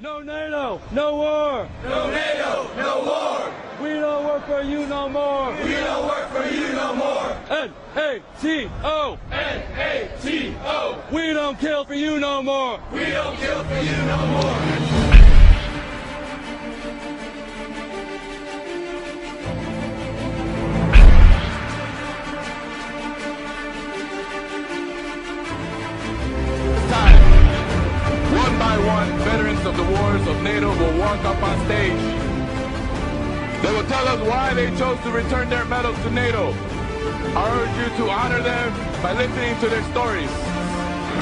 No NATO, no war. No NATO, no war. We don't work for you no more. We don't work for you no more. N-A-T-O. N-A-T-O. We don't kill for you no more. We don't kill for you no more. One by one, veterans of the wars of NATO will walk up on stage. They will tell us why they chose to return their medals to NATO. I urge you to honor them by listening to their stories.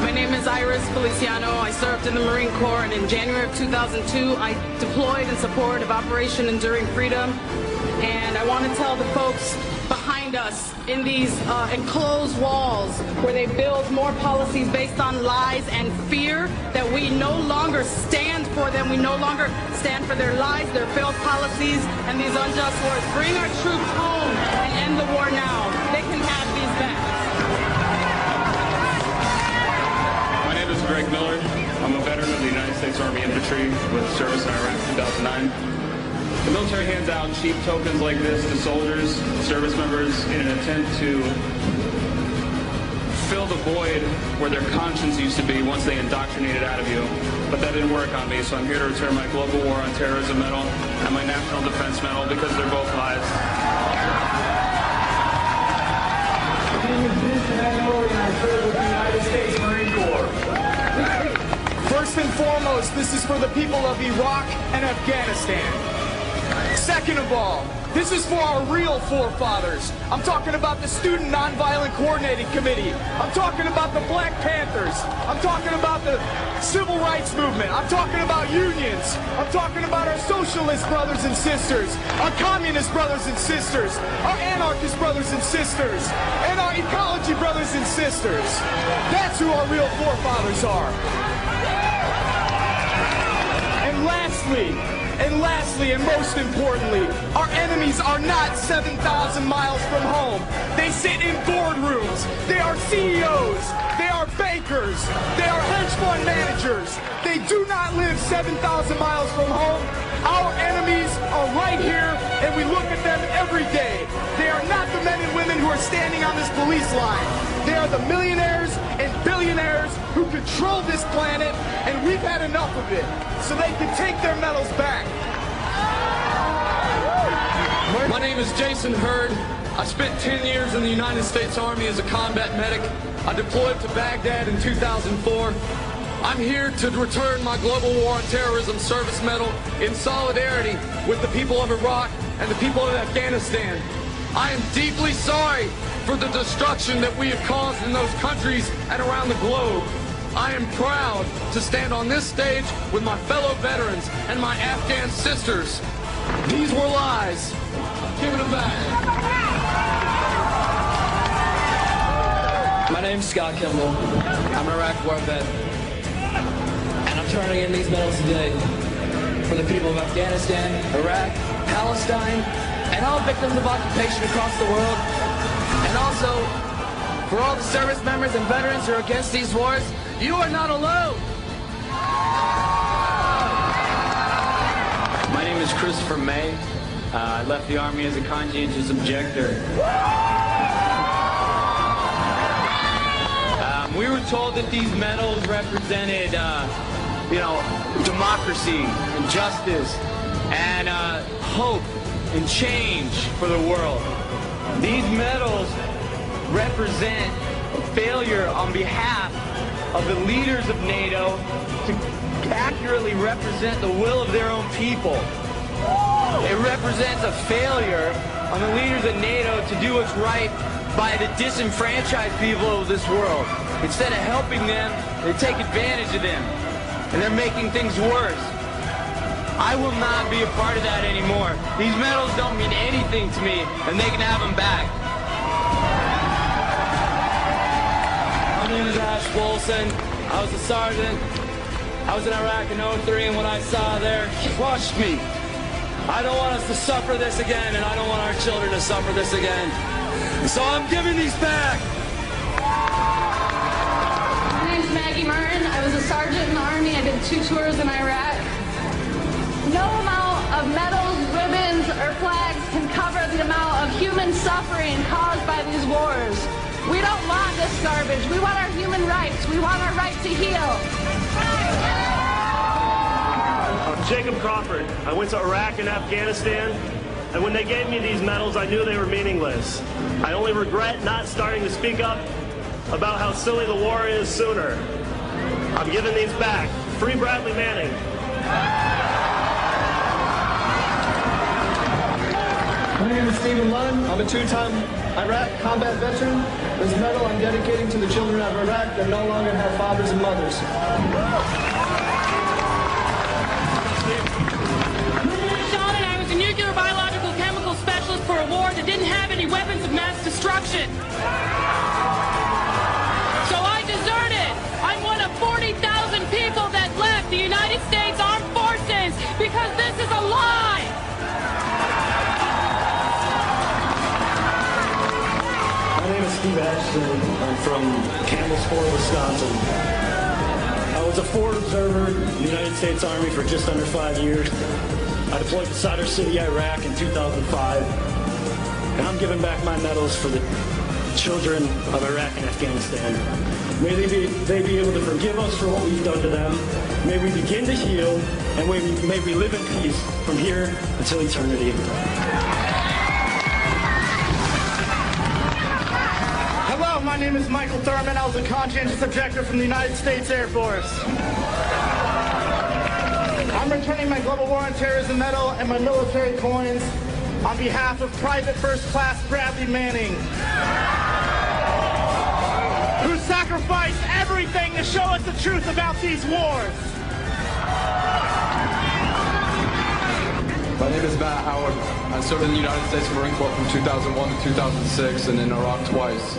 My name is Feliciano. I served in the Marine Corps, and in January of 2002, I deployed in support of Operation Enduring Freedom. And I want to tell the folks behind us in these enclosed walls where they build more policies based on lies and fear that we no longer stand for them. We no longer stand for their lies, their failed policies, and these unjust wars. Bring our troops home and end the war now. They can have these back. My name is Greg Miller. I'm a veteran of the United States Army Infantry with service in Iraq 2009. The military hands out cheap tokens like this to soldiers, service members, in an attempt to fill the void where their conscience used to be once they indoctrinated out of you. But that didn't work on me, so I'm here to return my Global War on Terrorism medal and my National Defense medal because they're both lies. My name is Vincent and I serve with the United States Marine Corps. First and foremost, this is for the people of Iraq and Afghanistan. Second of all, this is for our real forefathers. I'm talking about the Student Nonviolent Coordinating Committee. I'm talking about the Black Panthers. I'm talking about the Civil Rights Movement. I'm talking about unions. I'm talking about our socialist brothers and sisters, our communist brothers and sisters, our anarchist brothers and sisters, and our ecology brothers and sisters. That's who our real forefathers are. And lastly, and most importantly, our enemies are not 7,000 miles from home. They sit in boardrooms. They are CEOs. They are bankers. They are hedge fund managers. They do not live 7,000 miles from home. Our enemies are right here, and we look at them every day. They are not the men and women who are standing on this police line. They are the millionaires and billionaires who control this planet, and we've had enough of it, so they can take their medals back. My name is Jason Hurd. I spent 10 years in the United States Army as a combat medic. I deployed to Baghdad in 2004. I'm here to return my Global War on Terrorism service medal in solidarity with the people of Iraq and the people of Afghanistan. I am deeply sorry for the destruction that we have caused in those countries and around the globe. I am proud to stand on this stage with my fellow veterans and my Afghan sisters. These were lies. I'm giving them back. My name's Scott Kimball. I'm an Iraq war vet. And I'm turning in these medals today for the people of Afghanistan, Iraq, Palestine, and all victims of occupation across the world. And also, for all the service members and veterans who are against these wars, you are not alone. My name is Christopher May. I left the Army as a conscientious objector. We were told that these medals represented, democracy and justice and hope and change for the world. These medals represent a failure on behalf of the leaders of NATO to accurately represent the will of their own people. It represents a failure on the leaders of NATO to do what's right by the disenfranchised people of this world. Instead of helping them, they take advantage of them, and they're making things worse. I will not be a part of that anymore. These medals don't mean anything to me, and they can have them back. My name is Ash Wilson. I was a sergeant. I was in Iraq in 03, and what I saw there crushed me. I don't want us to suffer this again, and I don't want our children to suffer this again. So I'm giving these back. My name's Maggie Martin. I was a sergeant in the Army. I did 2 tours in Iraq. No amount of medals, ribbons, or flags can cover the amount of human suffering caused by these wars. We don't want this garbage. We want our human rights. We want our right to heal. I'm Jacob Crawford. I went to Iraq and Afghanistan, and when they gave me these medals, I knew they were meaningless. I only regret not starting to speak up about how silly the war is sooner. I'm giving these back. Free Bradley Manning. My name is Stephen Lunn. I'm a two-time Iraq combat veteran. This medal I'm dedicating to the children of Iraq that no longer have fathers and mothers. Sean and I was a nuclear, biological, chemical specialist for a war that didn't have any weapons of mass destruction. So I deserted. I'm one of 40,000 people that left the United States Armed Forces because this is a lie. My name is Steve Ashton. I'm from Campbellsport, Wisconsin. I was a forward observer in the United States Army for just under 5 years. I deployed to Sadr City, Iraq in 2005. And I'm giving back my medals for the children of Iraq and Afghanistan. May they be able to forgive us for what we've done to them. May we begin to heal, and may we live in peace from here until eternity. Hello, my name is Michael Thurman. I was a conscientious objector from the United States Air Force. I'm returning my Global War on Terrorism medal and my military coins on behalf of Private First Class Bradley Manning, who sacrificed everything to show us the truth about these wars. My name is Matt Howard. I served in the United States Marine Corps from 2001 to 2006 and in Iraq twice.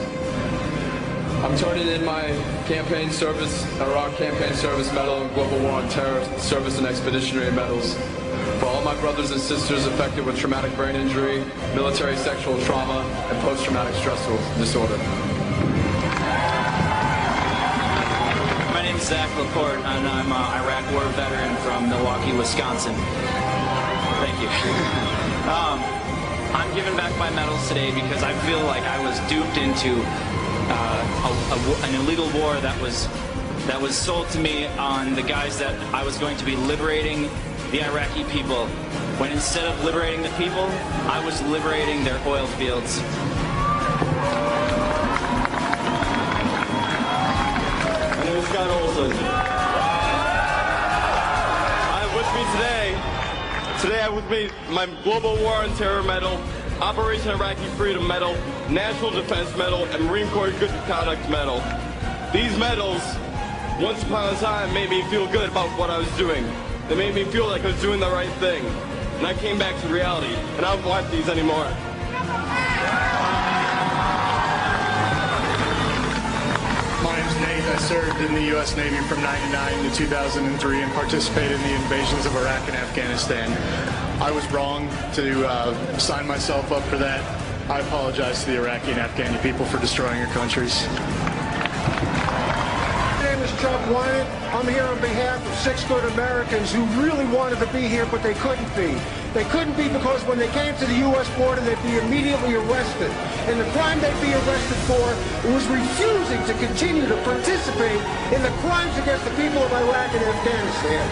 I'm turning in my campaign service, Iraq campaign service medal and Global War on Terror service and expeditionary medals for all my brothers and sisters affected with traumatic brain injury, military sexual trauma, and post-traumatic stress disorder. My name is Zach Laporte, and I'm an Iraq War veteran from Milwaukee, Wisconsin. Thank you. I'm giving back my medals today because I feel like I was duped into an illegal war that was sold to me on the guise that I was going to be liberating the Iraqi people, when instead of liberating the people, I was liberating their oil fields. My name is Scott Olson. I have with me today I have with me my Global War on Terror medal, Operation Iraqi Freedom medal, National Defense medal, and Marine Corps Good Conduct medal. These medals, once upon a time, made me feel good about what I was doing. They made me feel like I was doing the right thing. And I came back to reality, and I don't want these anymore. My name's Nate. I served in the U.S. Navy from 1999 to 2003 and participated in the invasions of Iraq and Afghanistan. I was wrong to sign myself up for that. I apologize to the Iraqi and Afghani people for destroying your countries. My name is Chuck Wynant. I'm here on behalf of 6 good Americans who really wanted to be here, but they couldn't be. They couldn't be because when they came to the U.S. border, they'd be immediately arrested. And the crime they'd be arrested for was refusing to continue to participate in the crimes against the people of Iraq and Afghanistan.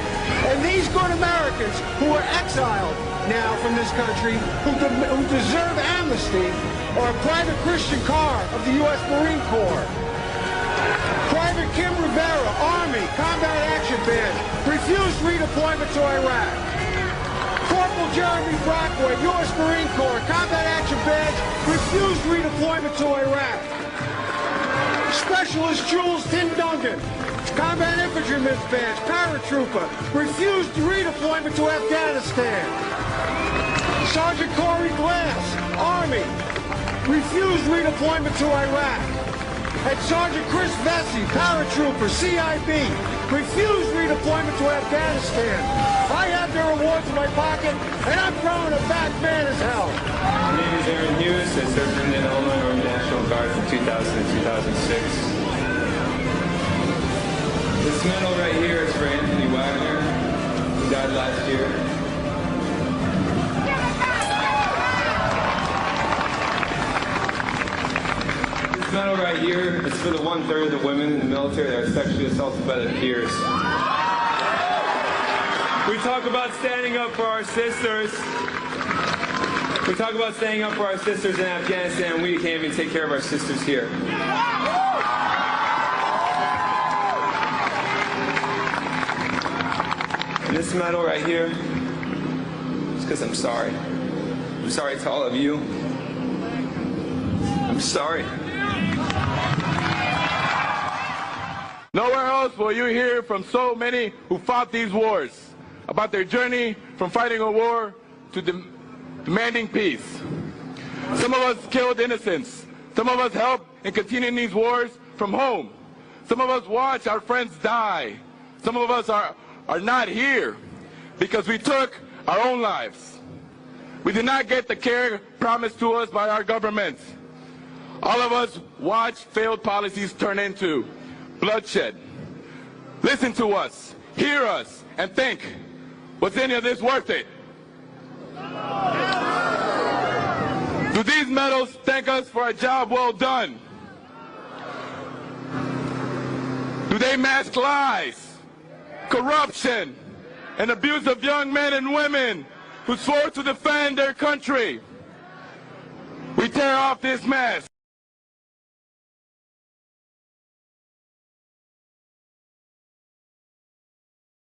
And these good Americans who are exiled now from this country, who deserve amnesty, are Private Christian Carr of the U.S. Marine Corps, Private Kim Rivera, Army, Combat Action Band, refused redeployment to Iraq. Corporal Jeremy Brockway, U.S. Marine Corps, Combat Action Badge, refused redeployment to Iraq. Specialist Jules Tindungan, Combat Infantryman's Badge, Paratrooper, refused redeployment to Afghanistan. Sergeant Corey Glass, Army, refused redeployment to Iraq. And Sergeant Chris Vesey, Paratrooper, CIB, refused redeployment to Afghanistan. I have their awards in my pocket, and I'm throwing a back man as hell. My name is Aaron Hughes. I served in the Illinois Army National Guard from 2000 to 2006. This medal right here is for Anthony Wagner, who died last year. This medal right here is for the 1/3 of the women in the military that are sexually assaulted by their peers. We talk about standing up for our sisters. We talk about standing up for our sisters in Afghanistan. We can't even take care of our sisters here. And this medal right here is because I'm sorry. I'm sorry to all of you. I'm sorry. Nowhere else will you hear from so many who fought these wars about their journey from fighting a war to demanding peace. Some of us killed innocents. Some of us helped in continuing these wars from home. Some of us watched our friends die. Some of us are not here because we took our own lives. We did not get the care promised to us by our governments. All of us watched failed policies turn into bloodshed. Listen to us, hear us, and think, was any of this worth it? Do these medals thank us for a job well done? Do they mask lies, corruption, and abuse of young men and women who swore to defend their country? We tear off this mask.